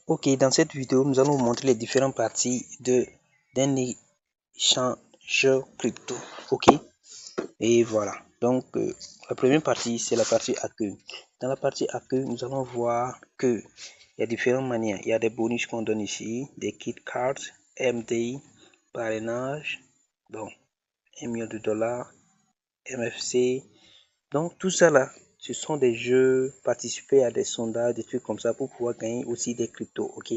Ok, dans cette vidéo, nous allons vous montrer les différentes parties d'un échangeur crypto. Ok, et voilà. Donc, la première partie, c'est la partie accueil. Dans la partie accueil, nous allons voir que il y a différentes manières. Il y a des bonus qu'on donne ici, des kit cards, MD, parrainage, donc 1 million de dollars, MFC. Donc, tout ça là, ce sont des jeux, participer à des sondages, des trucs comme ça pour pouvoir gagner aussi des cryptos. Ok,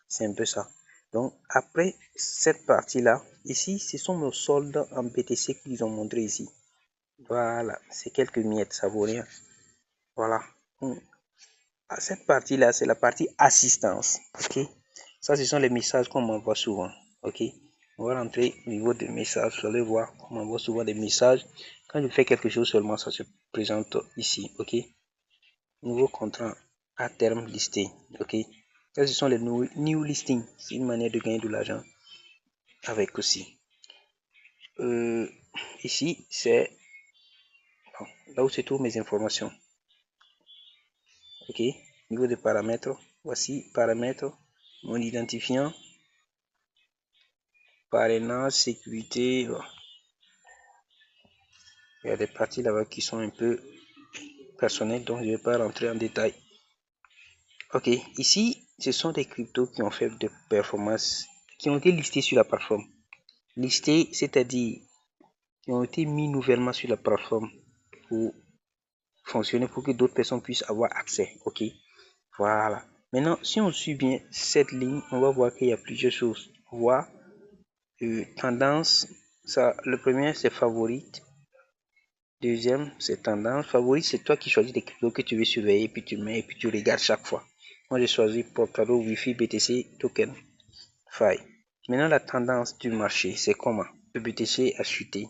c'est un peu ça. Donc, après cette partie-là, ici, ce sont nos soldes en BTC qu'ils ont montré ici. Voilà, c'est quelques miettes, ça vaut rien. Voilà. Cette partie-là, c'est la partie assistance. Ok, ça, ce sont les messages qu'on m'envoie souvent. Ok, on va rentrer au niveau des messages. Vous allez voir qu'on m'envoie souvent des messages. Quand je fais quelque chose seulement, ça se présente ici. Ok, nouveau contrat à terme listé. Ok, ça, ce sont les new listings. C'est une manière de gagner de l'argent avec aussi. Ici, c'est là où se trouvent mes informations. Ok, niveau de paramètres, voici paramètres, mon identifiant, parrainage, sécurité. Bon. Il y a des parties là-bas qui sont un peu personnelles, donc je ne vais pas rentrer en détail. Ok, ici, ce sont des cryptos qui ont fait de performances, qui ont été listés sur la plateforme. Listés, c'est-à-dire qui ont été mis nouvellement sur la plateforme pour fonctionner, pour que d'autres personnes puissent avoir accès. Ok, voilà. Maintenant, si on suit bien cette ligne, on va voir qu'il y a plusieurs choses. Voir tendance, ça, le premier c'est favorite. Deuxième, c'est tendance. Favori, c'est toi qui choisis les cryptos que tu veux surveiller, puis tu mets, et puis tu regardes chaque fois. Moi, j'ai choisi Polkadot, Wi-Fi, BTC, Token, FI. Maintenant, la tendance du marché, c'est comment? Le BTC a chuté.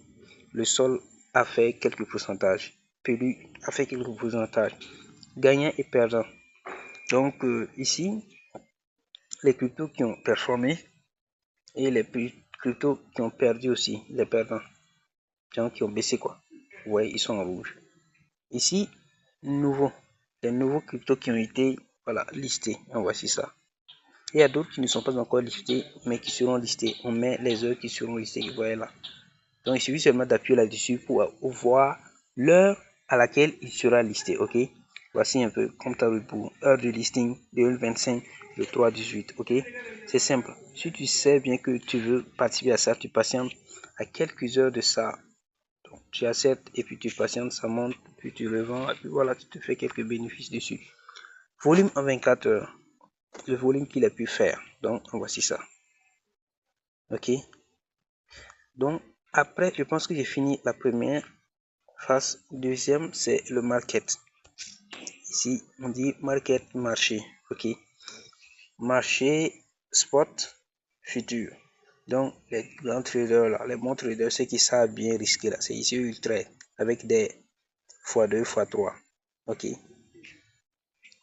Le sol a fait quelques pourcentages. PLU a fait quelques pourcentages. Gagnant et perdant. Donc, ici, les cryptos qui ont performé et les cryptos qui ont perdu aussi, les perdants. Gens qui ont baissé quoi. Ouais, ils sont en rouge. Ici, les nouveaux cryptos qui ont été listés. En voici ça. Il y a d'autres qui ne sont pas encore listés, mais qui seront listés. On met les heures qui seront listées. Voilà là. Donc, il suffit seulement d'appuyer là-dessus pour voir l'heure à laquelle il sera listé. Ok. Voici un peu comptable pour heure de listing 2025, le 3-18. Ok. C'est simple. Si tu sais bien que tu veux participer à ça, tu patientes à quelques heures de ça. Donc, tu acceptes et puis tu patientes, ça monte, puis tu revends, et puis voilà, tu te fais quelques bénéfices dessus. Volume en 24 heures, le volume qu'il a pu faire. Donc, voici ça. Ok. Donc, après, je pense que j'ai fini la première phase. Deuxième, c'est le market. Ici, on dit market, marché. Ok. Marché, spot, futur. Donc, les grands traders, là, les bons traders, ceux qui savent bien risquer, là, c'est ici où ils traitent avec des x2, x3. Ok.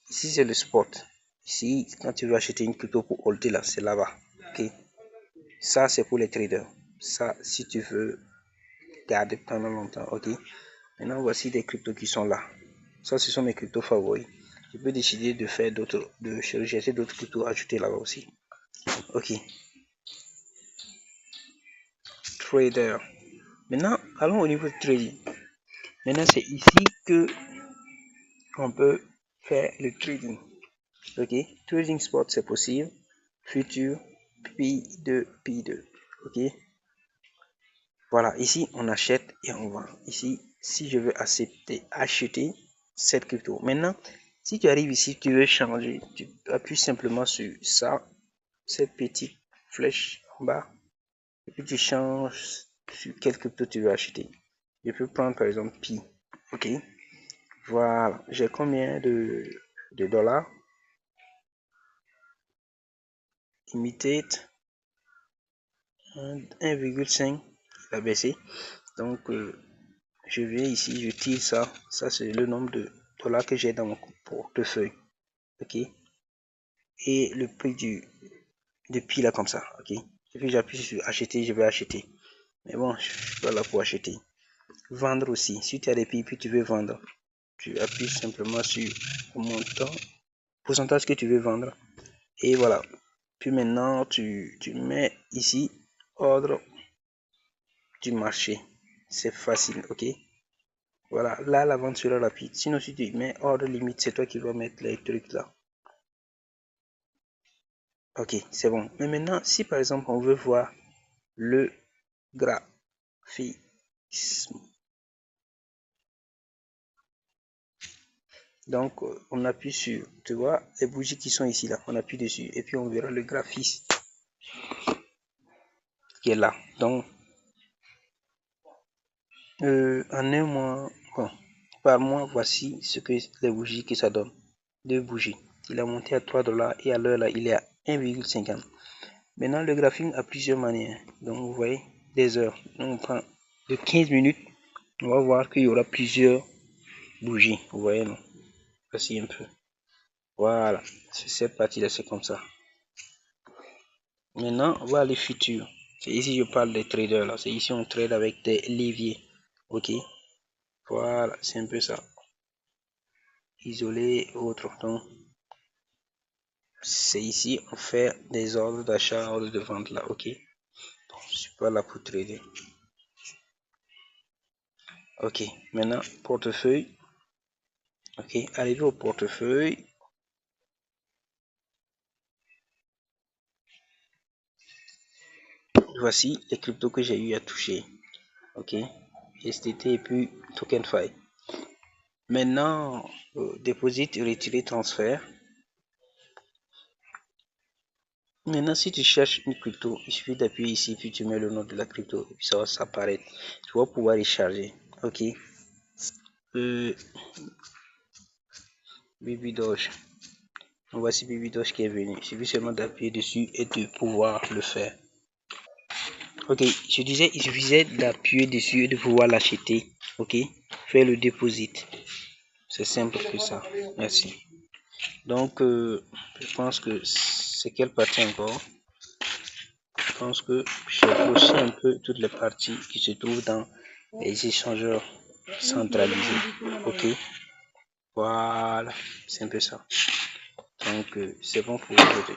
Ici, c'est le spot. Ici, quand tu veux acheter une crypto pour holder là, c'est là-bas. Ok. Ça, c'est pour les traders. Ça, si tu veux garder pendant longtemps. Ok. Maintenant, voici des cryptos qui sont là. Ça, ce sont mes cryptos favoris. Je peux décider de faire d'autres, de chercher d'autres cryptos ajouter là-bas aussi. Ok. Trader. Maintenant, allons au niveau de trading. Maintenant, c'est ici que on peut faire le trading. Ok. Trading spot, c'est possible. Futur, P2, P2. Ok. Voilà, ici on achète et on vend. Ici, si je veux acheter cette crypto. Maintenant, si tu arrives ici, tu veux changer, tu appuies simplement sur ça, cette petite flèche en bas, et puis tu changes sur quelle crypto tu veux acheter. Je peux prendre par exemple Pi. Ok. Voilà, j'ai combien de dollars? Limited 1,5, il a baissé. Donc, je viens ici, je tire ça. Ça, c'est le nombre de dollars que j'ai dans mon portefeuille. Ok. Et le prix du Pi là, comme ça. Ok. Et puis, j'appuie sur acheter, je vais acheter. Mais bon, je suis pas là pour acheter. Vendre aussi. Si tu as des Pi, puis tu veux vendre, tu appuies simplement sur le montant, pourcentage que tu veux vendre. Et voilà. Puis maintenant, tu mets ici ordre du marché. C'est facile, ok? Voilà, là, la vente sera rapide. Sinon, si tu mets ordre limite, c'est toi qui vas mettre les trucs là. Ok, c'est bon. Mais maintenant, si par exemple, on veut voir le graphisme, donc on appuie sur, tu vois, les bougies qui sont ici là, on appuie dessus et puis on verra le graphisme qui est là. Donc, en un mois, bon, par mois, voici ce que les bougies que ça donne. Deux bougies. Il a monté à 3 dollars et à l'heure là, il est à 1,50. Maintenant, le graphisme a plusieurs manières. Donc, vous voyez, des heures. Donc, on prend de 15 minutes. On va voir qu'il y aura plusieurs bougies. Vous voyez, non? Voici un peu. Voilà. C'est cette partie-là, c'est comme ça. Maintenant, on va aller futur. C'est ici, je parle des traders, là. C'est ici, on trade avec des leviers. OK? Voilà, c'est un peu ça. Isolé, autre. Donc, c'est ici, on fait des ordres d'achat, ordres de vente, là. OK? Donc, je suis pas là pour trader. OK. Maintenant, portefeuille. OK, arrivé au portefeuille. Voici les cryptos que j'ai eu à toucher. OK, STT et puis TokenFi. Maintenant, déposit, retirer, transfert. Maintenant, si tu cherches une crypto, il suffit d'appuyer ici, puis tu mets le nom de la crypto, et puis ça va s'apparaître. Tu vas pouvoir y charger. OK. Baby Doge. Voici Baby Doge qui est venu. Il suffit seulement d'appuyer dessus et de pouvoir le faire. Ok, je disais, il suffisait d'appuyer dessus et de pouvoir l'acheter. Ok, faire le déposit. C'est simple que ça. Merci. Donc, je pense que c'est quelle partie encore? Je pense que j'ai brossé un peu toutes les parties qui se trouvent dans les échangeurs centralisés. Ok, voilà, c'est un peu ça. Donc, c'est bon pour aujourd'hui.